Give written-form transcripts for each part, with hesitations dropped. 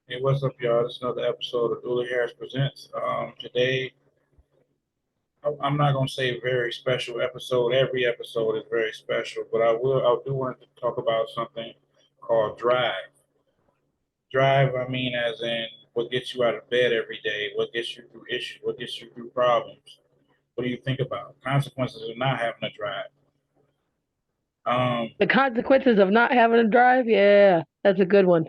Hey, what's up, y'all? This is another episode of Dooley Harris Presents. Today, I'm not gonna say very special episode. Every episode is very special, but I do want to talk about something called drive. Drive, I mean, as in what gets you out of bed every day, what gets you through issues, what gets you through problems. What do you think about consequences of not having a drive? Um, The consequences of not having a drive, yeah, that's a good one.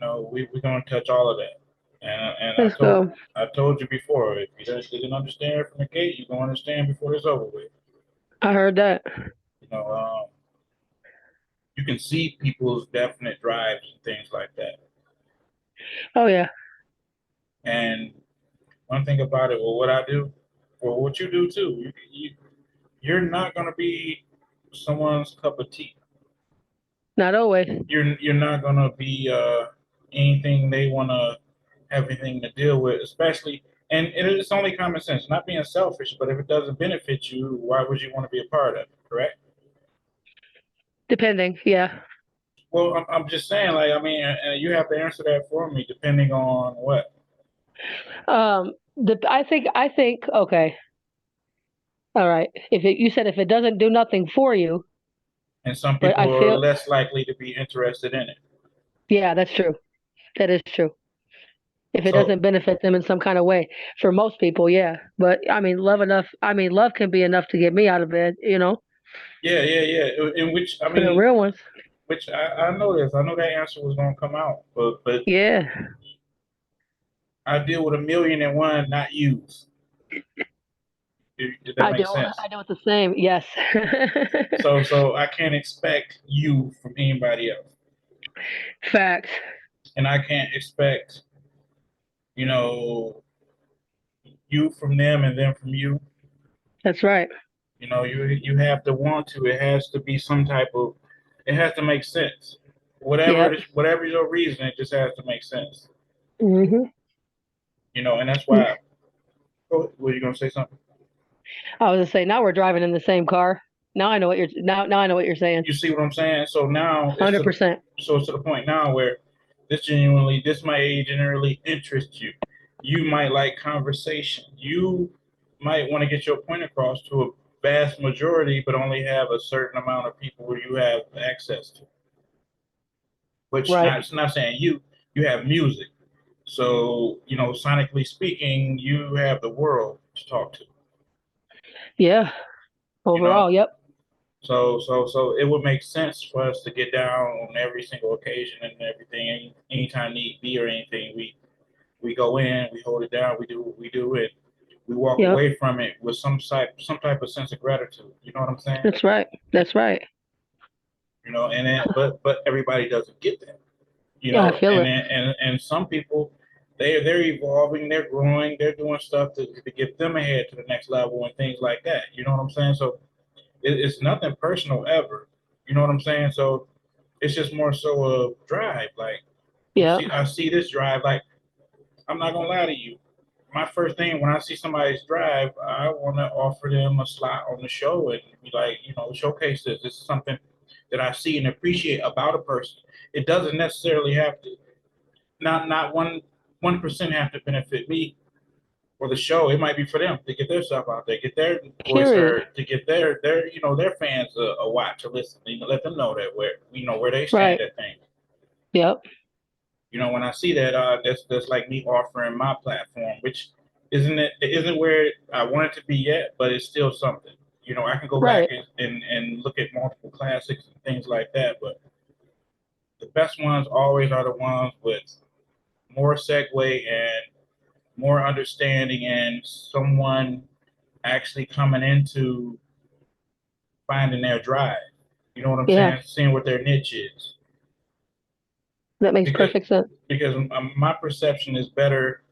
we're gonna touch all of that. And Let's go. I told you before, if you didn't understand from the gate, you're gonna understand before it's over with. I heard that. You know, you can see people's definite drives and things like that. Oh yeah, And one thing about it, well, what I do, well, what you do too, you're not gonna be someone's cup of tea. not always. You're not gonna be anything they wanna have anything to deal with, especially. And it's only common sense, not being selfish, but if it doesn't benefit you, why would you want to be a part of it? Correct? Depending, yeah. Well, I'm just saying, like, I mean, you have to answer that for me, depending on what. I think. Okay, all right. You said if it doesn't do nothing for you, And some but I people are feel, less likely to be interested in it. yeah, that's true. That is true. If it So doesn't benefit them in some kind of way, for most people, yeah. But I mean, love enough. I mean, love can be enough to get me out of bed. yeah. In which I For the mean, real ones, which I know this. I know that answer was gonna come out, but yeah. I deal with a million and one not used. Did that I make do. sense? I do it the same. Yes. So I can't expect you from anybody else, Facts. and I can't expect you know you from them and them from you. That's right. You have to want to. It has to be some type of. It has to make sense. Yep. Whatever your reason, it just has to make sense. hmm And that's why. Oh, were you gonna say something? I was gonna say now we're driving in the same car. Now I know what you're saying. You see what I'm saying? So now 100%. it's to the point now where this might generally interest you. You might like conversation. You might want to get your point across to a vast majority, but only have a certain amount of people where you have access to. Which Right. not saying you have music. So, sonically speaking, you have the world to talk to. Yeah. You know, Overall, yep. so it would make sense for us to get down on every single occasion and everything. Anytime need be or anything, we go in, we hold it down, we do what we do it. We walk Yep. away from it with some type of sense of gratitude. You know what I'm saying? That's right. That's right. And then but everybody doesn't get that. Yeah, I feel And it. and some people they're evolving, they're growing, they're doing stuff to get them ahead to the next level and things like that. You know what I'm saying? So it's nothing personal ever. You know what I'm saying? So it's just more so a drive. Like Yeah. I see this drive. Like I'm not gonna lie to you. My first thing when I see somebody's drive, I want to offer them a slot on the show and be like, showcase this. This is something that I see and appreciate about a person. It doesn't necessarily have to not 1% have to benefit me or the show. It might be for them to get their stuff out there, get their voice Period. heard, to get their fans a watch or listen. Let them know that where they stand Right. at things. Yep. When I see that, that's like me offering my platform, which isn't where I want it to be yet, but it's still something. I can go back Right. and look at multiple classics and things like that, but the best ones always are the ones with more segue and more understanding and someone actually coming into finding their drive. You know what I'm Yeah. saying? Seeing what their niche is. That makes Because perfect sense. my perception is better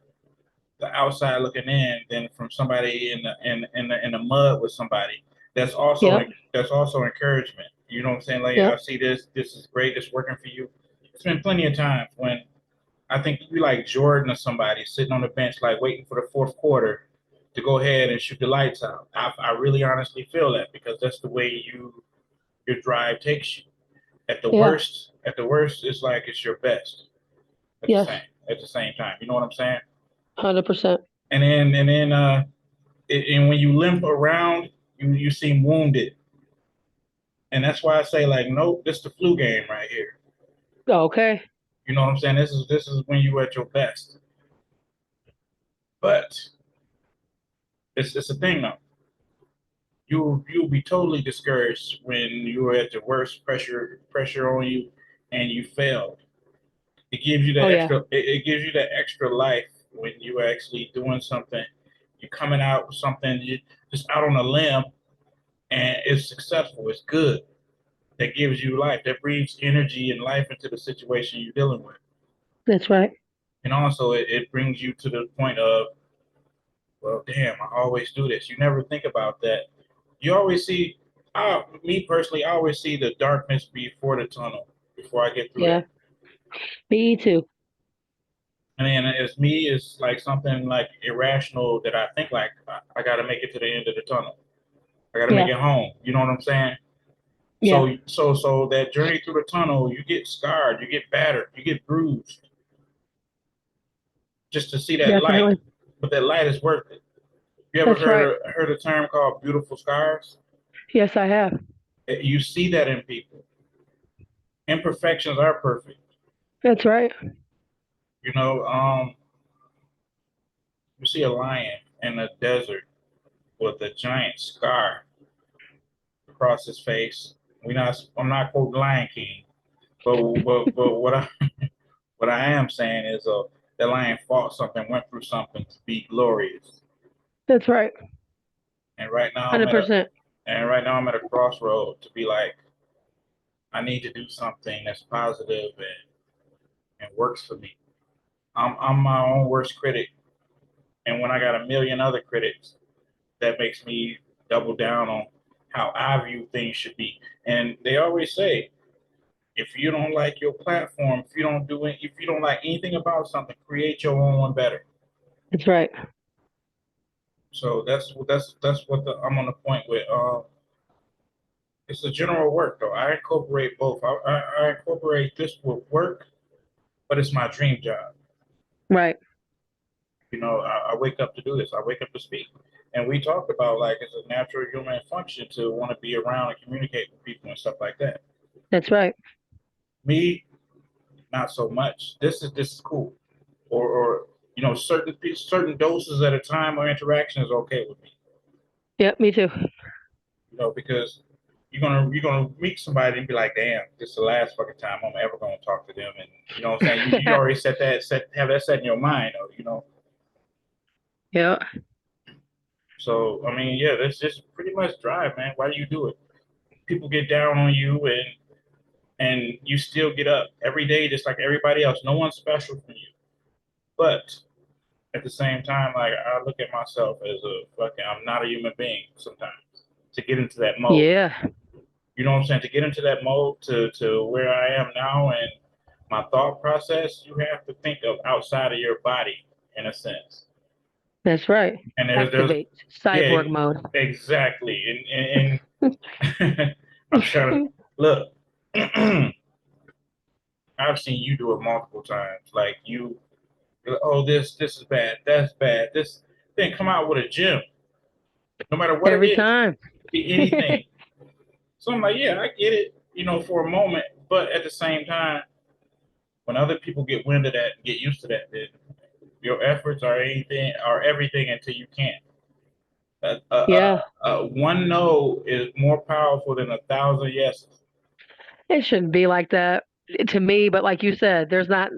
the outside looking in than from somebody in the mud with somebody. That's also Yep. that's also encouragement. You know what I'm saying? Like I Yep. see this is great. It's working for you. It's been plenty of times when I think you like Jordan or somebody sitting on the bench, like waiting for the fourth quarter to go ahead and shoot the lights out. I really honestly feel that because that's the way your drive takes you. Yeah. At the worst, it's like it's your best. at the Yes. same time. You know what I'm saying? 100%. And when you limp around, you seem wounded, and that's why I say like, nope, this the flu game right here. Okay. You know what I'm saying? This is when you at your best. But it's a thing though. You'll be totally discouraged when you're at the worst, pressure on you, and you failed. It gives you Oh, that yeah. extra. It gives you that extra life when you actually doing something. You're coming out with something. You just out on a limb, and it's successful. It's good. That gives you life. That breathes energy and life into the situation you're dealing with. That's right. And also, it brings you to the point of, well, damn, I always do this. You never think about that. You always see, me personally, I always see the darkness before the tunnel, before I get through Yeah. that. Me too. And then as me, it's like something like irrational that I think like, I got to make it to the end of the tunnel. I got to make Yeah. it home. You know what I'm saying? Yeah. So that journey through the tunnel, you get scarred, you get battered, you get bruised, just to see that light. Definitely. But that light is worth it. You ever That's right. heard a term called beautiful scars? Yes, I have. You see that in people. Imperfections are perfect. That's right. You know, you see a lion in the desert with a giant scar across his face. I'm not quoting Lion King, but what I am saying is, that lion fought something, went through something to be glorious. That's right. And right now I'm at a 100%. and right now I'm at a crossroad to be like, I need to do something that's positive and works for me. I'm my own worst critic, and when I got a million other critics, that makes me double down on how I view things should be. And they always say, if you don't like your platform, if you don't like anything about something, create your own one better. That's right. So that's what I'm on the point with. It's a general work though. I incorporate both. I incorporate this with work, but it's my dream job. Right. I wake up to do this. I wake up to speak. And we talked about like it's a natural human function to want to be around and communicate with people and stuff like that. That's right. Me, not so much. This is cool. Or certain doses at a time or interaction is okay with me. Yep, me too. Because you're gonna meet somebody and be like, damn, this is the last fucking time I'm ever gonna talk to them. And you know what I'm saying? You already have that set in your mind, though. Yeah. So I mean, yeah, that's just pretty much drive, man. Why do you do it? People get down on you, and you still get up every day just like everybody else. No one's special from you. But at the same time, like I look at myself as I'm not a human being sometimes to get into that mode. Yeah. You know what I'm saying? To get into that mode to where I am now and my thought process, you have to think of outside of your body in a sense. That's right. And there's Activate yeah, cyborg mode. exactly. And I'm trying to look. I've seen you do it multiple times. Like oh, this is bad, that's bad. This then come out with a gym, no matter what it Every is. time. It could be anything. So I'm like, yeah, I get it, for a moment, but at the same time, when other people get wind of that and get used to that, then your efforts are everything until you can't. Yeah. One no is more powerful than a thousand yeses. It shouldn't be like that to me, but like you said, there's not,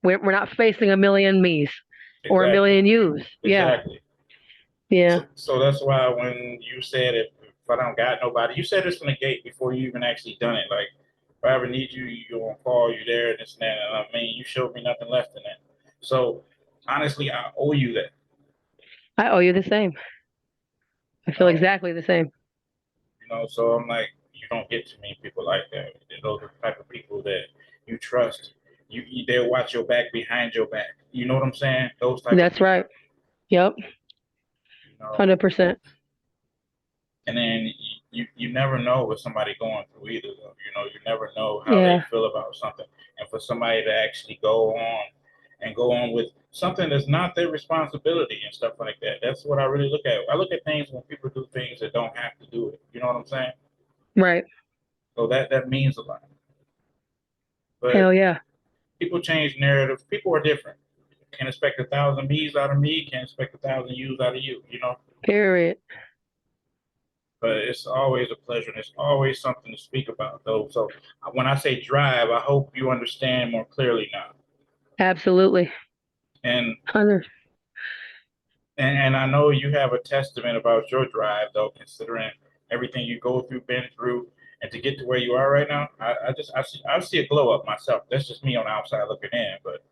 we're not facing a million me's or a Exactly, million you's. Yeah. exactly. Yeah. So that's why when you said if I don't got nobody, you said this from the gate before you even actually done it. Like if I ever need you, you gonna call you there and this and that. And I mean, you showed me nothing less than that. So honestly, I owe you that. I owe you the same. I You feel know, exactly the same. so I'm like, you don't get to meet people like that. Those are the type of people that you trust. They'll watch your back behind your back. You know what I'm saying? Those type of That's people. right. Yep. You know, 100%. and then you never know what somebody going through either. Though. You never know how they Yeah. feel about something. And for somebody to actually go on and go on with something that's not their responsibility and stuff like that. That's what I really look at. I look at things when people do things that don't have to do it. You know what I'm saying? Right. So that means a lot. But Hell yeah. people change narratives. People are different. Can't expect 1,000 me's out of me. Can't expect 1,000 you's out of you. You know. Period. But it's always a pleasure, and it's always something to speak about, though. So when I say drive, I hope you understand more clearly now. Absolutely. And 100. and I know you have a testament about your drive, though, considering everything you go through, been through, and to get to where you are right now. I see a glow up myself. That's just me on the outside looking in, but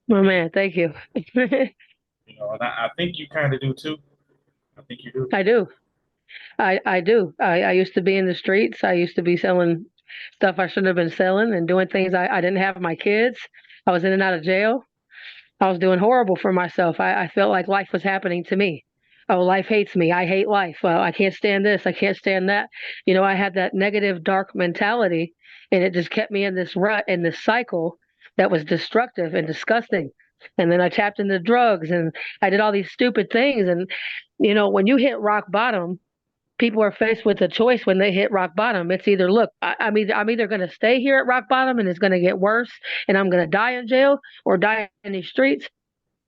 My man, thank you. and I think you kind of do too. I think you do. I do. I do. I used to be in the streets. I used to be selling stuff I shouldn't have been selling and doing things I didn't have my kids. I was in and out of jail. I was doing horrible for myself. I felt like life was happening to me. Oh, life hates me. I hate life. Well, I can't stand this. I can't stand that. I had that negative, dark mentality, and it just kept me in this rut, in this cycle that was destructive and disgusting. And then I tapped into drugs and I did all these stupid things. And, when you hit rock bottom, people are faced with a choice when they hit rock bottom. It's either, look, I'm either going to stay here at rock bottom and it's going to get worse and I'm going to die in jail or die in these streets,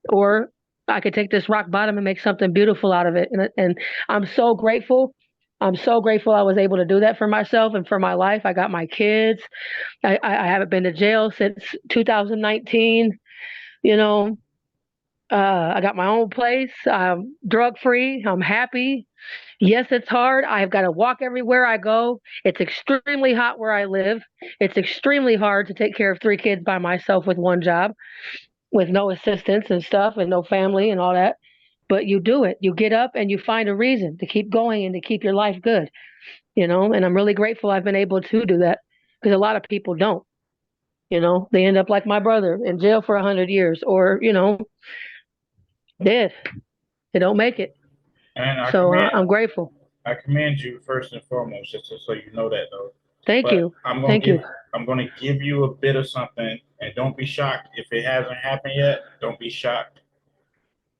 or I could take this rock bottom and make something beautiful out of it. And I'm so grateful. I'm so grateful I was able to do that for myself and for my life. I got my kids. I haven't been to jail since 2019. You know, I got my own place. I'm drug free. I'm happy. Yes, it's hard. I've got to walk everywhere I go. It's extremely hot where I live. It's extremely hard to take care of three kids by myself with one job, with no assistance and stuff and no family and all that. But you do it. You get up and you find a reason to keep going and to keep your life good, and I'm really grateful I've been able to do that because a lot of people don't. They end up like my brother in jail for 100 years or, dead. They don't make it. And So I'm grateful. I commend you first and foremost, just so you know that though. Thank But you. Thank you. I'm gonna give you a bit of something, and don't be shocked if it hasn't happened yet. Don't be shocked.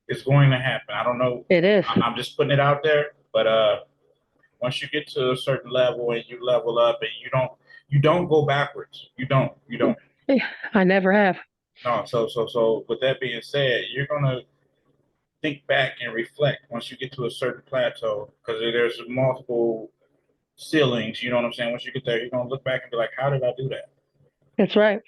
It's going to happen. I don't know. It is. I'm just putting it out there. But once you get to a certain level and you level up, and you don't go backwards. You don't. I never have. No. So with that being said, you're gonna think back and reflect once you get to a certain plateau because there's multiple ceilings. You know what I'm saying? Once you get there, you're gonna look back and be like, "How did I do that?" That's right.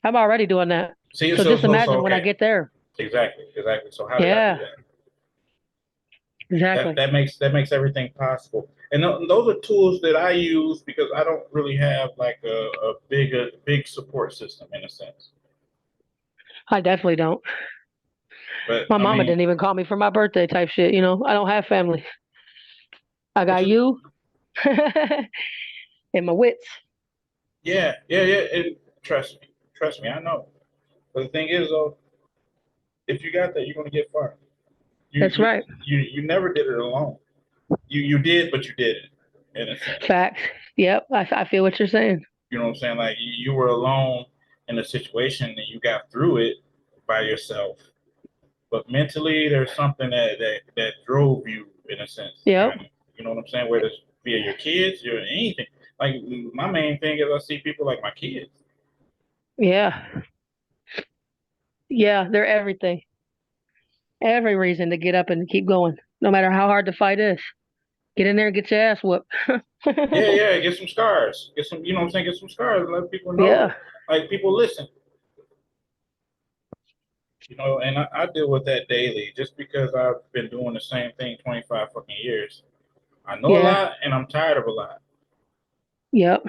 I'm already doing that. See, So just imagine when I okay. get there. Exactly. So how did I Yeah, do that? exactly. That makes everything possible. And those are tools that I use because I don't really have like a big support system in a sense. I definitely don't. But My I mama mean, didn't even call me for my birthday type shit. I don't have family. I which got is you and my wits. yeah. And trust me, I know. But the thing is, though, if you got that, you're gonna get far. You That's you right. you never did it alone. You did, but you didn't, in a sense. Facts. Yep. I feel what you're saying. You know what I'm saying? Like you were alone in a situation and you got through it by yourself. But mentally, there's something that drove you in a sense, Yep. kind of. You know what I'm saying? Whether it's via your kids, your anything. Like my main thing is I see people like my kids. Yeah. Yeah. They're everything. Every reason to get up and keep going, no matter how hard the fight is. Get in there and get your ass whooped. Yeah. Get some scars. Get some. You know what I'm saying? Get some scars. And let people know. Yeah. Like people listen. And I deal with that daily just because I've been doing the same thing 25 fucking years. I know a Yeah. lot and I'm tired of a lot, Yep.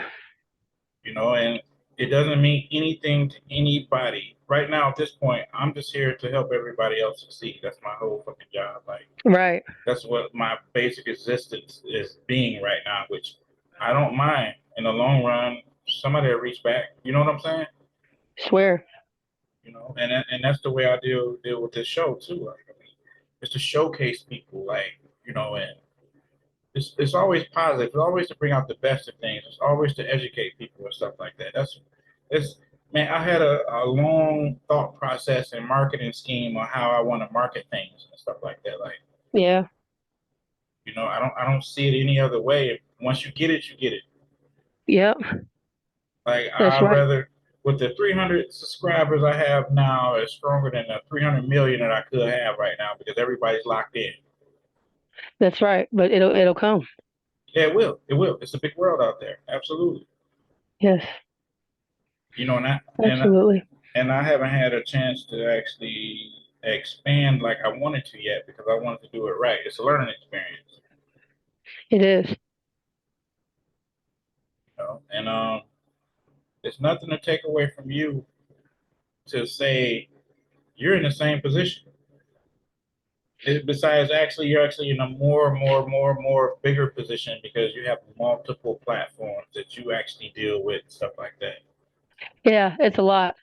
and it doesn't mean anything to anybody. Right now, at this point, I'm just here to help everybody else succeed. That's my whole fucking job. Like, Right. that's what my basic existence is being right now, which I don't mind. In the long run, somebody will reach back. You know what I'm saying? Swear. And that's the way I deal with this show too. Like, I mean, it's to showcase people, like, and it's always positive. It's always to bring out the best of things. It's always to educate people and stuff like that. It's Man, I had a long thought process and marketing scheme on how I want to market things and stuff like that. Like, Yeah. I don't see it any other way. Once you get it, you get it. Yep. Like, That's I right. rather with the 300 subscribers I have now is stronger than the 300 million that I could have right now because everybody's locked in. That's right. But it'll come. Yeah, it will. It will. It's a big world out there. Absolutely. Yes. You know, and I, and I, Absolutely. and I haven't had a chance to actually expand like I wanted to yet because I wanted to do it right. It's a learning experience, It is. and it's nothing to take away from you to say you're in the same position. Besides, actually, you're actually in a more bigger position because you have multiple platforms that you actually deal with, stuff like that. Yeah, it's a lot.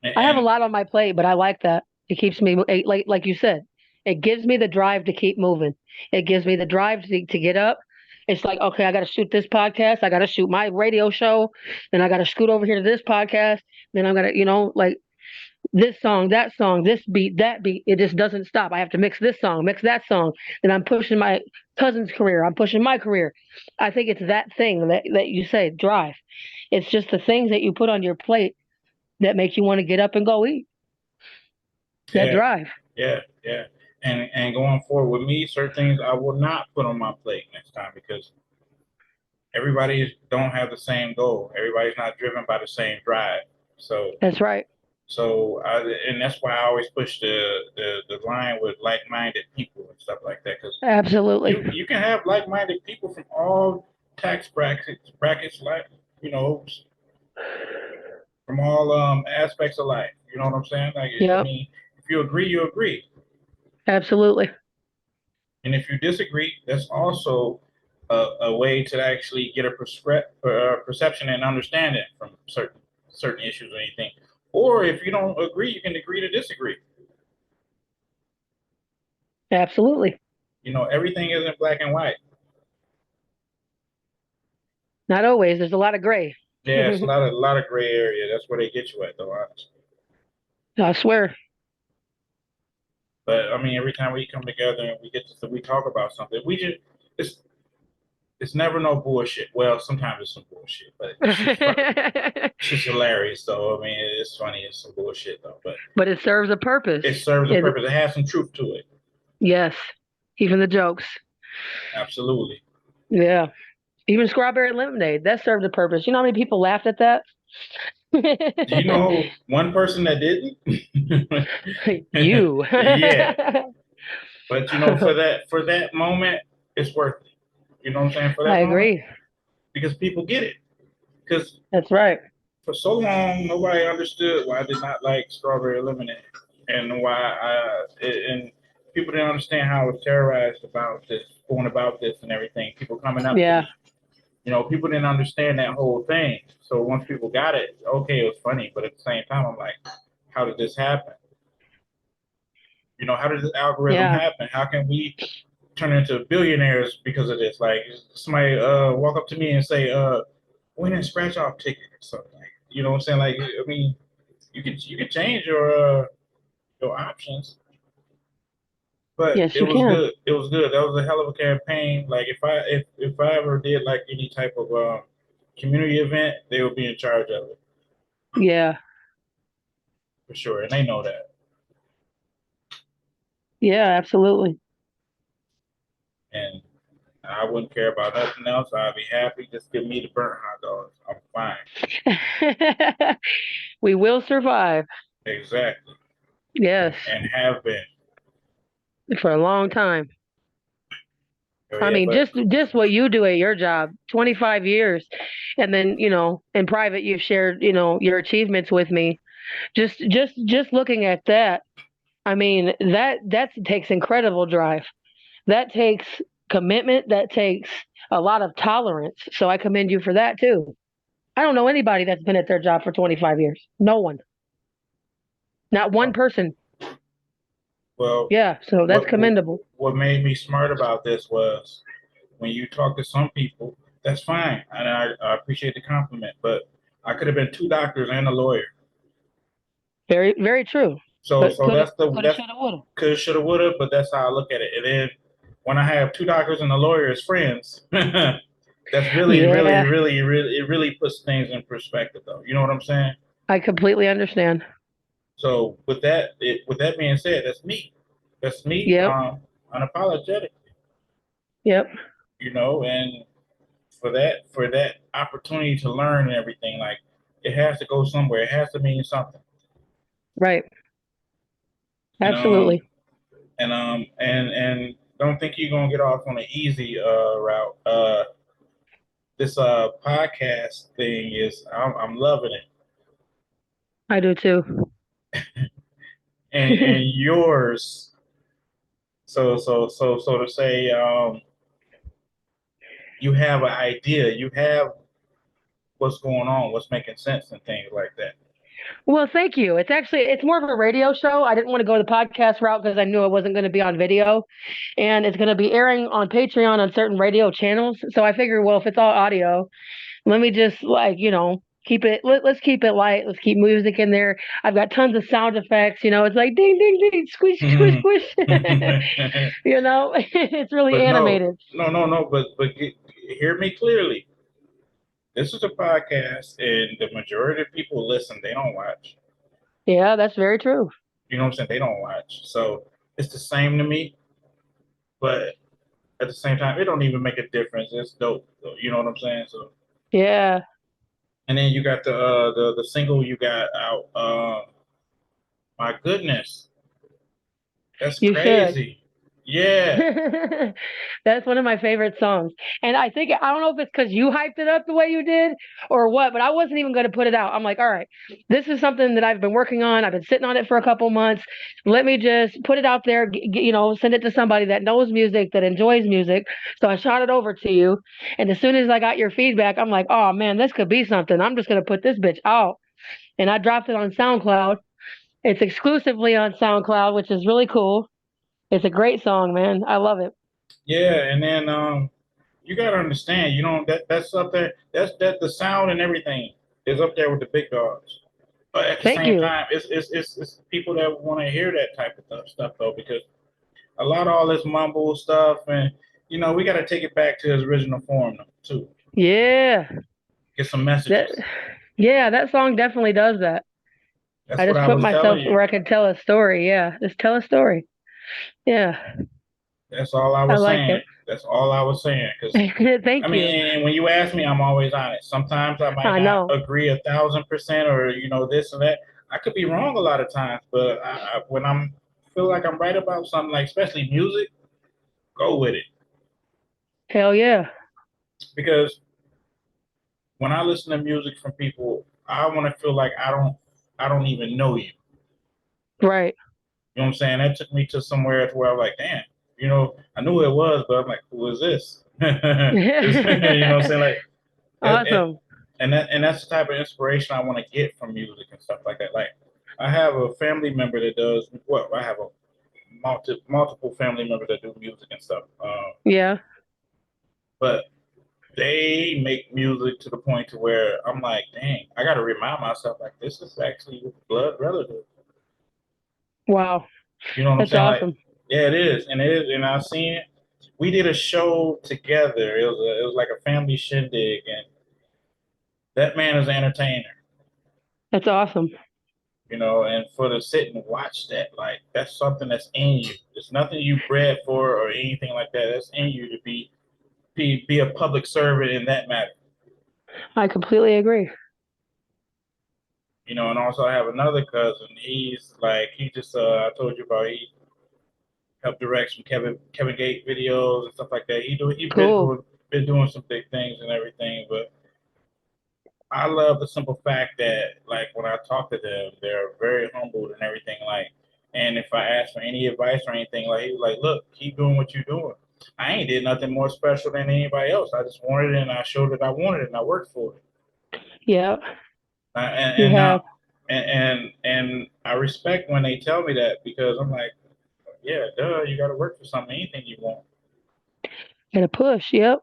I have a And lot on my plate, but I like that. It keeps me like you said. It gives me the drive to keep moving. It gives me the drive to get up. It's like, okay, I got to shoot this podcast. I got to shoot my radio show. Then I got to scoot over here to this podcast. Then I'm gonna, like this song, that song, this beat, that beat. It just doesn't stop. I have to mix this song, mix that song. Then I'm pushing my cousin's career. I'm pushing my career. I think it's that thing that you say, drive. It's just the things that you put on your plate that make you want to get up and go eat. That yeah, drive. yeah. And going forward with me, certain things I will not put on my plate next time because everybody don't have the same goal. Everybody's not driven by the same drive. So That's right. and that's why I always push the line with like-minded people and stuff like that because Absolutely. you can have like-minded people from all tax brackets like you know from all aspects of life. You know what I'm saying? Like I Yep. mean, if you agree, you agree, Absolutely. and if you disagree, that's also a way to actually get a perception and understanding from certain issues or anything. Or if you don't agree, you can agree to disagree. Absolutely. Everything isn't black and white. Not always. There's a lot of gray. Yeah, it's a lot of gray area. That's where they get you at, though, honestly. I swear. But I mean, every time we come together and we talk about something, it's it's never no bullshit. Well, sometimes it's some bullshit, but it's just fun. It's just hilarious, though. I mean, it's funny. It's some bullshit, though, but But it serves a purpose. it serves a It, purpose. It has some truth to it. yes. Even the jokes. Absolutely. Yeah. Even strawberry lemonade. That served a purpose. You know how many people laughed at that? Do you know one person that didn't? You. Yeah, but for that moment, it's worth it. You know what I'm saying? For I that moment, agree. because people get it. Because That's right. for so long, nobody understood why I did not like strawberry lemonade, and and people didn't understand how I was terrorized about this, going about this, and everything. People coming up to Yeah. me. People didn't understand that whole thing. So once people got it, okay, it was funny, but at the same time, I'm like, how did this happen? How did this algorithm Yeah. happen? How can we turn into billionaires because of this? Like somebody walk up to me and say, win a scratch off ticket or something. Like, you know what I'm saying? Like, I mean, you can change your options, but Yes, it you was can. good. It was good. That was a hell of a campaign. Like if I ever did like any type of community event, they would be in charge of it Yeah. for sure, and they know that. Yeah, absolutely. And I wouldn't care about nothing else. I'd be happy. Just give me the burnt hot dogs. I'm fine. We will survive. Exactly. Yes. And have been. For a long time. Oh I yeah, mean, but just what you do at your job, 25 years. And then, in private you've shared, your achievements with me. Just looking at that, I mean, that takes incredible drive. That takes commitment, that takes a lot of tolerance. So I commend you for that too. I don't know anybody that's been at their job for 25 years. No one. Not one person. well, Yeah, so that's what what commendable. what made me smart about this was when you talk to some people, that's fine, and I appreciate the compliment. But I could have been two doctors and a lawyer. Very, very true. But So coulda, that's the coulda, that's shoulda, woulda. could shoulda woulda, but that's how I look at it. And then when I have two doctors and a lawyer as friends, that's Yeah, it really puts things in perspective, though. You know what I'm saying? I completely understand. So with that being said, that's me. That's me, Yep, unapologetic. yep, You know, and for that opportunity to learn and everything, like it has to go somewhere. It has to mean something. right. And Absolutely. and don't think you're gonna get off on an easy route. This podcast thing is I'm loving it. I do too. And yours. So to say, you have an idea, you have what's going on, what's making sense, and things like that. Well, thank you. It's more of a radio show. I didn't want to go the podcast route because I knew it wasn't going to be on video, and it's going to be airing on Patreon on certain radio channels. So I figured, well, if it's all audio, let me just keep it. Let's keep it light. Let's keep music in there. I've got tons of sound effects. It's like ding, ding, ding, squish, squish, squish. It's really But animated. no. Hear me clearly. This is a podcast, and the majority of people listen. They don't watch. Yeah, that's very true. You know what I'm saying? They don't watch. So it's the same to me, but at the same time, it don't even make a difference. It's dope. Though, you know what I'm saying? So, Yeah, and then you got the single you got out. My goodness, that's you should. crazy. Yeah. That's one of my favorite songs. And I don't know if it's because you hyped it up the way you did or what, but I wasn't even going to put it out. I'm like, all right, this is something that I've been working on. I've been sitting on it for a couple months. Let me just put it out there, send it to somebody that knows music, that enjoys music. So I shot it over to you. And as soon as I got your feedback, I'm like, oh man, this could be something. I'm just going to put this bitch out. And I dropped it on SoundCloud. It's exclusively on SoundCloud, which is really cool. It's a great song, man. I love it. Yeah, and then you gotta understand, you know, that's up there. That the sound and everything is up there with the big dogs. But at the Thank same you. time, it's people that want to hear that type of stuff though, because a lot of all this mumble stuff, and you know, we got to take it back to its original form too. Yeah. Get some That messages. yeah, that song definitely does that. That's I what just I put was telling myself you. where I can tell a story. Yeah. Just tell a story. Yeah. That's all I I was like saying. it. That's all I was saying. Because I Thank mean, you. and when you ask me, I'm always honest. Sometimes I might I not know. agree 1,000%, or you know this and that. I could be wrong a lot of times, but when I'm feel like I'm right about something, like especially music, go with it. Hell yeah. Because when I listen to music from people, I want to feel like I don't even know you. Right. You know what I'm saying? That took me to somewhere to where I'm like, damn, you know, I knew who it was, but I'm like, who is this? You know what I'm saying? Like, it, Awesome. and that's the type of inspiration I want to get from music and stuff like that. Like, I have a family member that does well. I have a multiple family members that do music and stuff. Yeah. But they make music to the point to where I'm like, dang, I got to remind myself like this is actually blood relative. Wow. You know what I'm That's saying? Like, awesome. yeah, it is, and I've seen it. We did a show together. It was like a family shindig, and that man is an entertainer. That's awesome. You know, and for to sit and watch that, like that's something that's in you. It's nothing you bred for or anything like that. That's in you to be a public servant in that matter. I completely agree. You know, and also I have another cousin. He's like he just I told you about he helped direct some Kevin Gate videos and stuff like that. He Cool. been doing some big things and everything, but I love the simple fact that like when I talk to them, they're very humbled and everything like. And if I ask for any advice or anything, like he was like, "Look, keep doing what you're doing. I ain't did nothing more special than anybody else. I just wanted it, and I showed that I wanted it, and I worked for it. Yeah. You And have. now, and I respect when they tell me that because I'm like, yeah, duh, you got to work for something, anything you want. Got a push. Yep.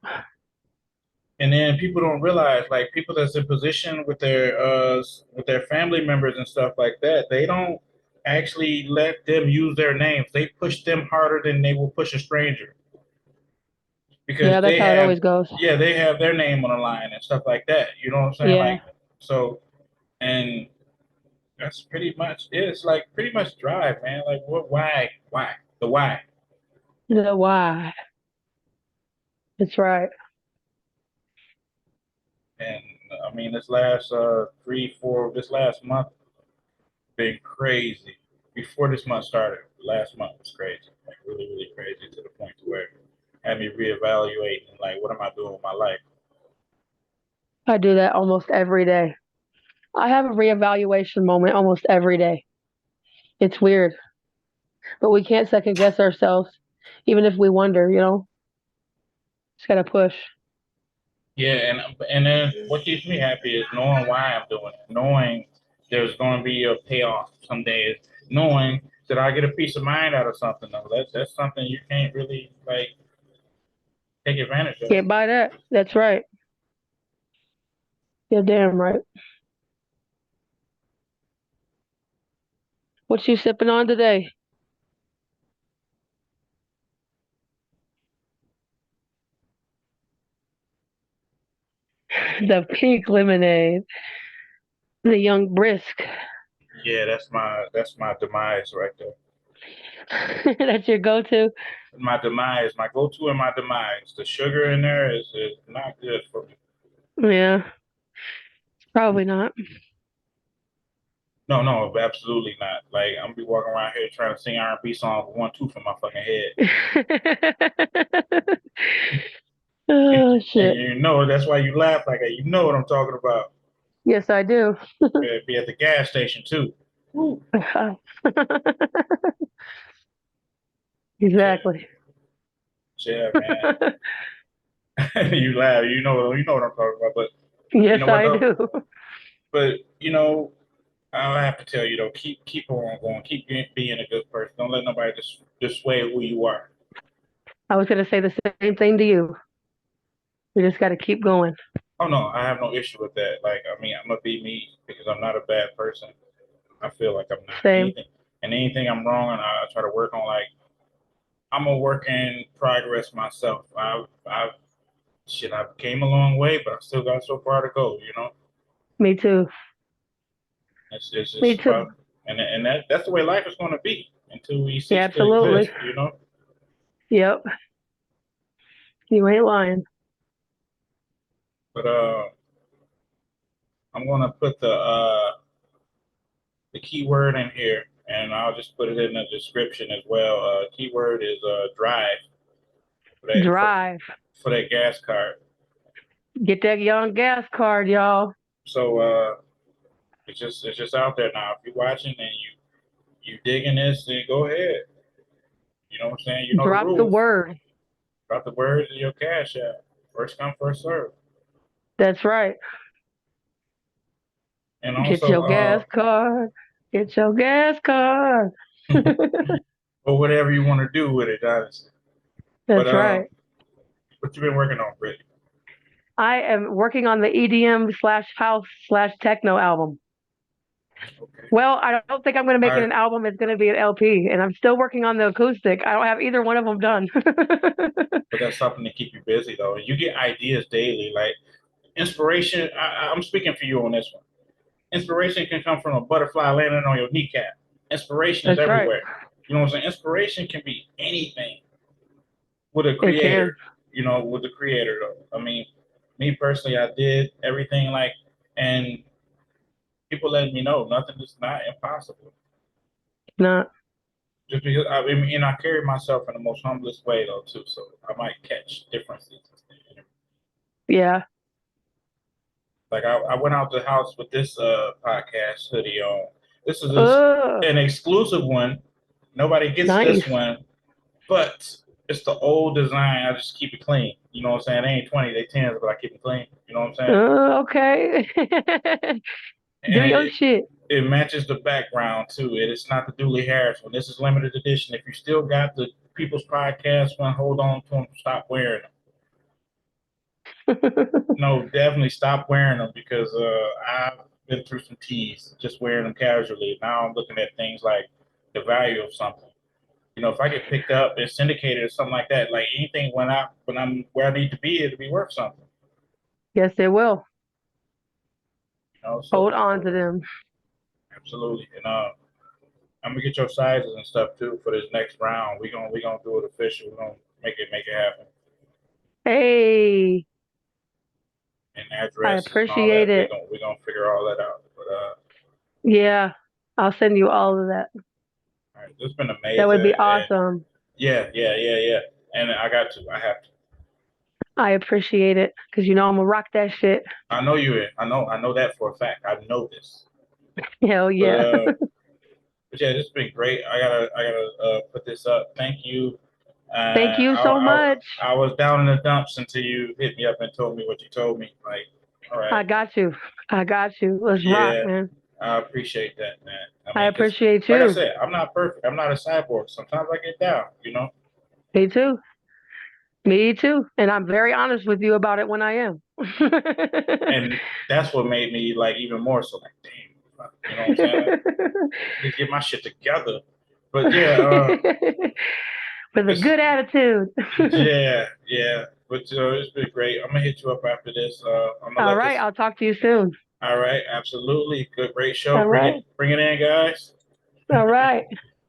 And then people don't realize, like people that's in position with their family members and stuff like that, they don't actually let them use their names. They push them harder than they will push a stranger because Yeah, that's how it always goes. they have their name on the line and stuff like that. You know what I'm saying? Yeah. Like so, and that's pretty much it. It's like pretty much drive, man. Like what? Why? The why? The why. That's right. And I mean, this last this last month been crazy. Before this month started, last month was crazy, like really, really crazy to the point to where it had me reevaluating, like, what am I doing with my life? I do that almost every day. I have a reevaluation moment almost every day. It's weird, but we can't second guess ourselves, even if we wonder. Just gotta push. Yeah, and then what keeps me happy is knowing why I'm doing it, knowing there's going to be a payoff someday, knowing that I get a peace of mind out of something. Though that's something you can't really like take advantage of. Can't buy that. That's right. You're damn right. What you sipping on today? The pink lemonade. The young brisk. Yeah, that's my demise right there. That's your go-to. My demise, my go-to and my demise. The sugar in there is not good for me. Yeah, probably not. No, no, absolutely not. Like I'm gonna be walking around here trying to sing R&B songs with one tooth in my fucking head. Oh And shit. you know that's why you laugh like that. You know what I'm talking about. Yes, I do. Be at the gas station too. Woo. Yeah, Exactly. yeah, man. You laugh. You know what I'm talking about. But you Yes, know what I though? do. But you know, I have to tell you though, keep on going. Keep being a good person. Don't let nobody dissuade who you are. I was gonna say the same thing to you. We just gotta keep going. Oh no, I have no issue with that. Like, I mean, I'm gonna be me because I'm not a bad person. I feel like I'm not Same. anything, and anything I'm wrong, and I try to work on. Like, I'm a work in progress myself. I've came a long way, but I still got so far to go. You know, Me too. it's Me just too. about, and that's the way life is going to be until we Yeah, cease to absolutely. exist. You know, Yep. You ain't lying. but I'm gonna put the keyword in here, and I'll just put it in the description as well. Keyword is drive for that Drive. for that gas card. Get that young gas card, y'all. So it's just out there now. If you're watching and you digging this, then go ahead. You know what I'm saying? You know the Drop the rules. word. Drop the words in your cash app. First come, first serve. That's right. And Get also, your gas card. Get your gas card. or whatever you want to do with it, honestly. But That's right. what you been working on, Brittany? I am working on the EDM slash house slash techno album. Okay. Well, I don't think I'm going to make All it right. an album. It's going to be an LP, and I'm still working on the acoustic. I don't have either one of them done. But that's something to keep you busy, though. You get ideas daily, like inspiration. I'm speaking for you on this one. Inspiration can come from a butterfly landing on your kneecap. Inspiration is That's right. everywhere. You know what I'm saying? Inspiration can be anything with a It can. creator, with the creator though. I mean, me personally, I did everything like, and people letting me know nothing is not impossible. Not. Just because I mean, and I carry myself in the most humblest way though too, so I might catch differences. Yeah. Like I went out the house with this podcast hoodie on. This is Oh, an exclusive one. Nobody gets this nice. one, but it's the old design. I just keep it clean. You know what I'm saying? They ain't 20, they 10s, but I keep it clean. You know what I'm saying? Okay. Do And your shit. it matches the background too. It is not the Dooley Harris one. This is limited edition. If you still got the People's Podcast one, hold on to them. Stop wearing them. No, definitely stop wearing them because I've been through some teas just wearing them casually. Now I'm looking at things like the value of something. You know, if I get picked up and syndicated or something like that, like anything when I'm where I need to be, it'll be worth something. Yes, it will. You know, Hold so on to them. absolutely. And I'm gonna get your sizes and stuff too for this next round. We gonna do it official. We're gonna make it happen. Hey, And I addresses and all appreciate that. it. We gonna figure all that out. But Yeah, I'll send you all of that. all right, it's been That amazing. would be And awesome. yeah. And I got to. I have to. I appreciate it because you know I'm gonna rock that shit. I know you. I know that for a fact. I know this. Hell But yeah. yeah, this has been great. I gotta put this up. Thank you. Thank you so much. I was down in the dumps until you hit me up and told me what you told me. Like, all right, I got you. I got you. Let's rock, yeah, man. I appreciate that, man. I I mean, because appreciate like I you. said, I'm not perfect. I'm not a cyborg. Sometimes I get down, you know, Me too. Me too. And I'm very honest with you about it when I am. and that's what made me like even more so like, damn, you know what I'm saying? Like, I need to get my shit together. But yeah, With a it's good attitude. yeah. But it's been great. I'm gonna hit you up after this. I'm gonna All let right. this. I'll talk to you soon. All right, absolutely. Good, great show. All right. Bring it in, guys. All right.